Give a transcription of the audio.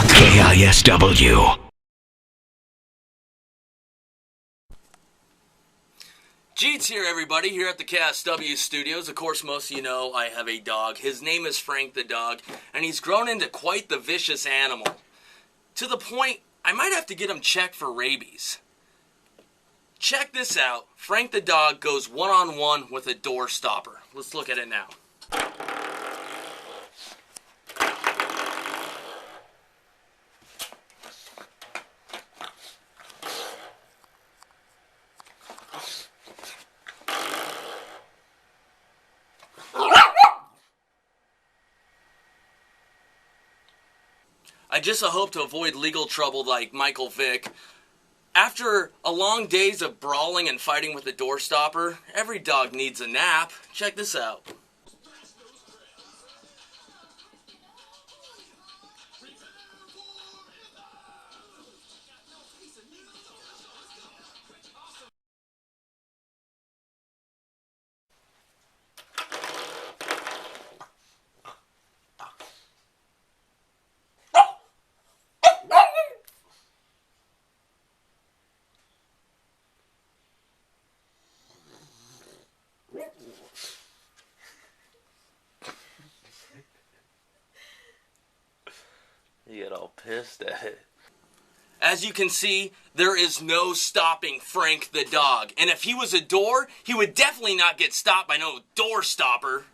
KISW. JEETZ here, everybody, here at the KISW studios. Of course, most of you know I have a dog. His name is Frank the dog, and he's grown into quite the vicious animal. To the point, I might have to get him checked for rabies. Check this out. Frank the dog goes one-on-one with a door stopper. Let's look at it now. I just hope to avoid legal trouble like Michael Vick. After a long days of brawling and fighting with the door stopper, every dog needs a nap. Check this out. You get all pissed at it. As you can see, there is no stopping Frank the dog. And if he was a door, he would definitely not get stopped by no door stopper.